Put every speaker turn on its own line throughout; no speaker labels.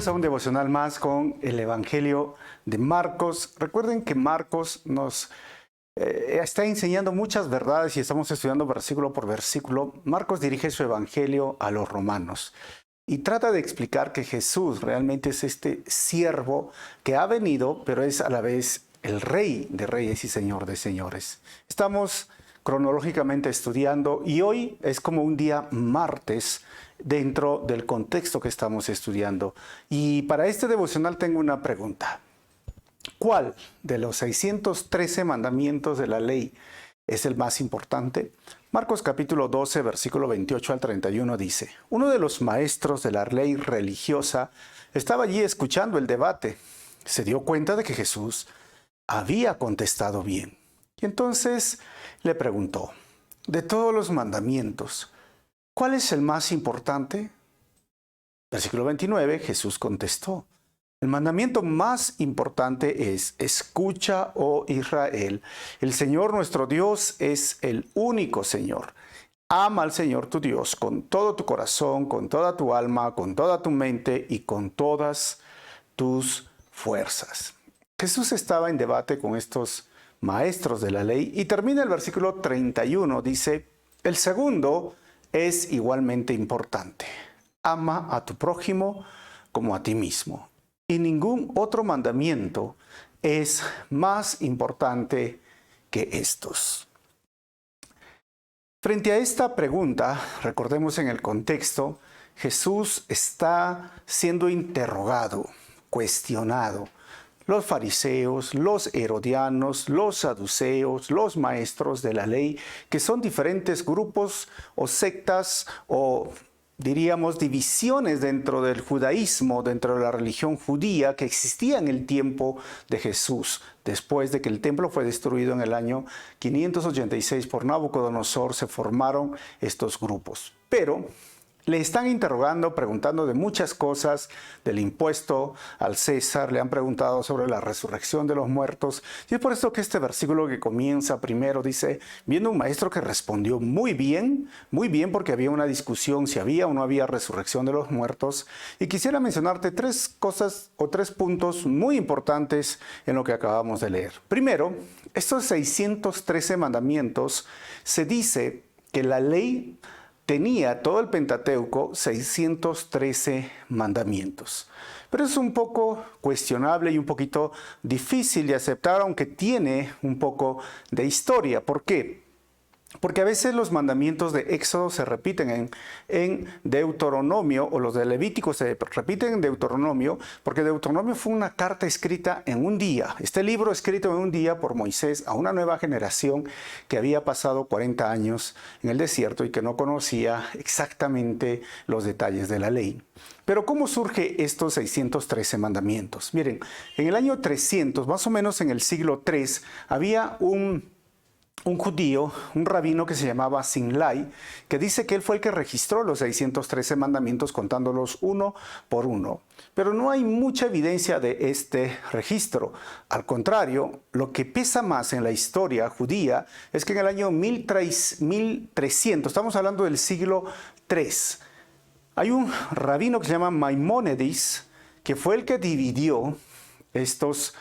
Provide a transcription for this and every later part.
Bienvenidos a un devocional más con el Evangelio de Marcos. Recuerden que Marcos nos está enseñando muchas verdades y estamos estudiando versículo por versículo. Marcos dirige su Evangelio a los romanos y trata de explicar que Jesús realmente es este siervo que ha venido, pero es a la vez el Rey de Reyes y Señor de Señores. Estamos cronológicamente estudiando y hoy es como un día martes dentro del contexto que estamos estudiando. Y para este devocional tengo una pregunta. ¿Cuál de los 613 mandamientos de la ley es el más importante? Marcos capítulo 12, versículo 28 al 31 dice: uno de los maestros de la ley religiosa estaba allí escuchando el debate. Se dio cuenta de que Jesús había contestado bien. Y entonces le preguntó: de todos los mandamientos, ¿cuál es el más importante? Versículo 29, Jesús contestó: el mandamiento más importante es: escucha, oh Israel, el Señor nuestro Dios es el único Señor. Ama al Señor tu Dios con todo tu corazón, con toda tu alma, con toda tu mente y con todas tus fuerzas. Jesús estaba en debate con estos maestros de la ley y termina el versículo 31, dice: el segundo es igualmente importante. Ama a tu prójimo como a ti mismo. Y ningún otro mandamiento es más importante que estos. Frente a esta pregunta, recordemos en el contexto, Jesús está siendo interrogado, cuestionado. Los fariseos, los herodianos, los saduceos, los maestros de la ley, que son diferentes grupos o sectas o diríamos divisiones dentro del judaísmo, dentro de la religión judía que existía en el tiempo de Jesús, después de que el templo fue destruido en el año 586 por Nabucodonosor, se formaron estos grupos. Pero le están interrogando, preguntando de muchas cosas, del impuesto al César, le han preguntado sobre la resurrección de los muertos. Y es por esto que este versículo que comienza primero dice: viendo un maestro que respondió muy bien porque había una discusión si había o no había resurrección de los muertos. Y quisiera mencionarte tres cosas o tres puntos muy importantes en lo que acabamos de leer. Primero, estos 613 mandamientos, se dice que la ley tenía todo el Pentateuco 613 mandamientos. Pero es un poco cuestionable y un poquito difícil de aceptar, aunque tiene un poco de historia. ¿Por qué? Porque a veces los mandamientos de Éxodo se repiten en Deuteronomio, o los de Levítico se repiten en Deuteronomio, porque Deuteronomio fue una carta escrita en un día. Este libro escrito en un día por Moisés a una nueva generación que había pasado 40 años en el desierto y que no conocía exactamente los detalles de la ley. Pero ¿cómo surge estos 613 mandamientos? Miren, en el año 300, más o menos en el siglo III, había un judío, un rabino que se llamaba Sinlai, que dice que él fue el que registró los 613 mandamientos contándolos uno por uno. Pero no hay mucha evidencia de este registro. Al contrario, lo que pesa más en la historia judía es que en el año 1300, estamos hablando del siglo III, hay un rabino que se llama Maimónides, que fue el que dividió estos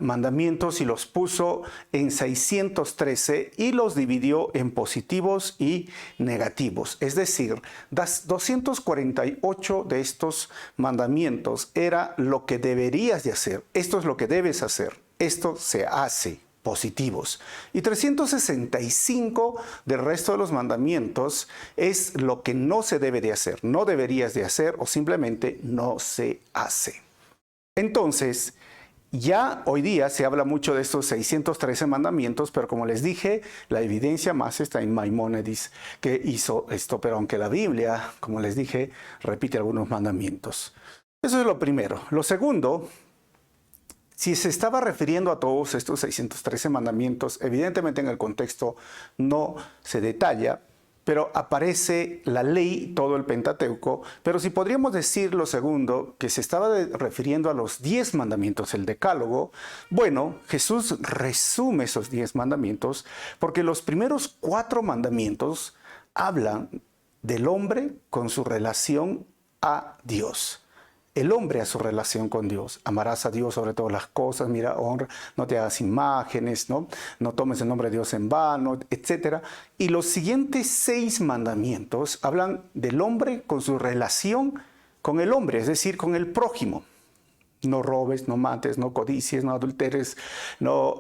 mandamientos y los puso en 613 y los dividió en positivos y negativos. Es decir, 248 de estos mandamientos era lo que deberías de hacer. Esto es lo que debes hacer. Esto se hace. Positivos. Y 365 del resto de los mandamientos es lo que no se debe de hacer, no deberías de hacer o simplemente no se hace. Entonces, ya hoy día se habla mucho de estos 613 mandamientos, pero como les dije, la evidencia más está en Maimónides, que hizo esto, pero aunque la Biblia, como les dije, repite algunos mandamientos. Eso es lo primero. Lo segundo, si se estaba refiriendo a todos estos 613 mandamientos, evidentemente en el contexto no se detalla, pero aparece la ley, todo el Pentateuco. Pero si podríamos decir lo segundo, que se estaba refiriendo a los 10 mandamientos, el Decálogo, bueno, Jesús resume esos 10 mandamientos, porque los primeros 4 mandamientos hablan del hombre con su relación a Dios. el hombre a su relación con Dios. Amarás a Dios sobre todas las cosas, mira, honra, no te hagas imágenes, no tomes el nombre de Dios en vano, etc. Y los siguientes 6 mandamientos hablan del hombre con su relación con el hombre, es decir, con el prójimo. No robes, no mates, no codicies, no adulteres, no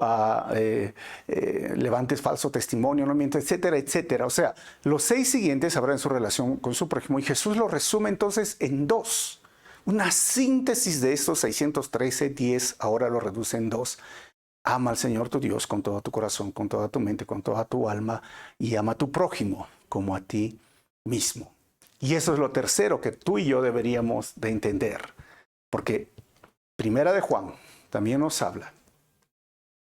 levantes falso testimonio, no mientas, etcétera, etcétera. O sea, los 6 siguientes hablan de su relación con su prójimo y Jesús lo resume entonces en 2. Una síntesis de estos 613, 10, ahora lo reduce en 2. Ama al Señor tu Dios con todo tu corazón, con toda tu mente, con toda tu alma y ama a tu prójimo como a ti mismo. Y eso es lo tercero que tú y yo deberíamos de entender. Porque Primera de Juan también nos habla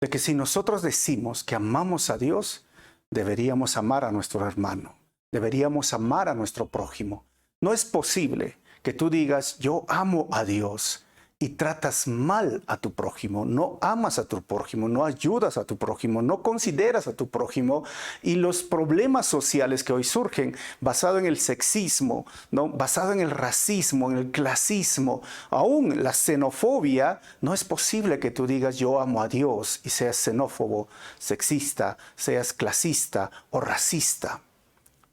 de que si nosotros decimos que amamos a Dios, deberíamos amar a nuestro hermano, deberíamos amar a nuestro prójimo. No es posible que tú digas, yo amo a Dios y tratas mal a tu prójimo, no amas a tu prójimo, no ayudas a tu prójimo, no consideras a tu prójimo, y los problemas sociales que hoy surgen basado en el sexismo, ¿no? Basado en el racismo, en el clasismo, aún la xenofobia, no es posible que tú digas yo amo a Dios y seas xenófobo, sexista, seas clasista o racista.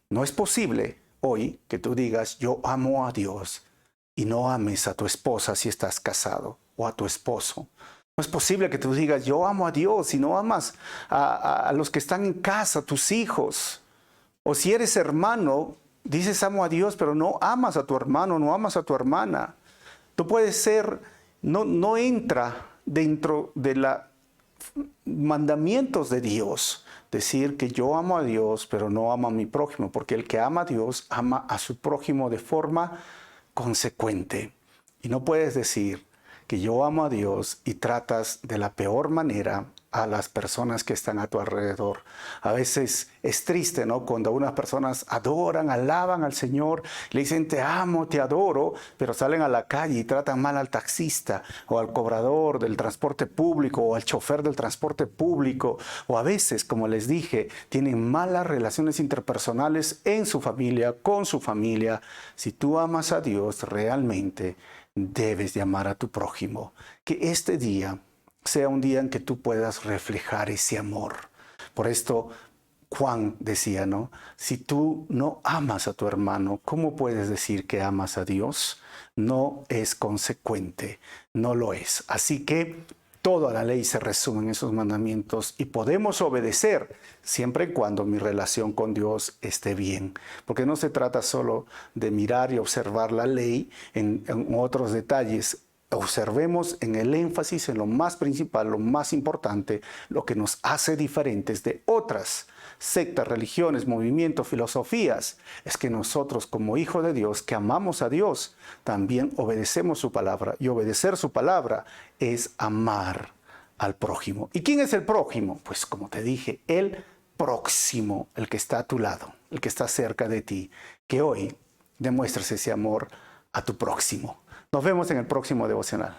No es posible hoy que tú digas yo amo a Dios y no ames a tu esposa si estás casado o a tu esposo. No es posible que tú digas, yo amo a Dios y no amas a los que están en casa, tus hijos. O si eres hermano, dices amo a Dios, pero no amas a tu hermano, no amas a tu hermana. Tú puedes ser, no entra dentro de los mandamientos de Dios. Decir que yo amo a Dios, pero no amo a mi prójimo, porque el que ama a Dios ama a su prójimo de forma consecuente. Y no puedes decir que yo amo a Dios y tratas de la peor manera a las personas que están a tu alrededor. A veces es triste, ¿no? Cuando unas personas adoran, alaban al Señor, le dicen te amo, te adoro, pero salen a la calle y tratan mal al taxista o al cobrador del transporte público o al chofer del transporte público, o a veces, como les dije, tienen malas relaciones interpersonales en su familia, con su familia. Si tú amas a Dios realmente, debes de amar a tu prójimo. Que este día sea un día en que tú puedas reflejar ese amor. Por esto Juan decía, ¿no? Si tú no amas a tu hermano, ¿cómo puedes decir que amas a Dios? No es consecuente, no lo es. Así que toda la ley se resume en esos mandamientos y podemos obedecer siempre y cuando mi relación con Dios esté bien. Porque no se trata solo de mirar y observar la ley en otros detalles. Observemos en el énfasis, en lo más principal, lo más importante, lo que nos hace diferentes de otras sectas, religiones, movimientos, filosofías. Es que nosotros como hijos de Dios, que amamos a Dios, también obedecemos su palabra. Y obedecer su palabra es amar al prójimo. ¿Y quién es el prójimo? Pues como te dije, el próximo, el que está a tu lado, el que está cerca de ti. Que hoy demuestres ese amor a tu próximo. Nos vemos en el próximo devocional.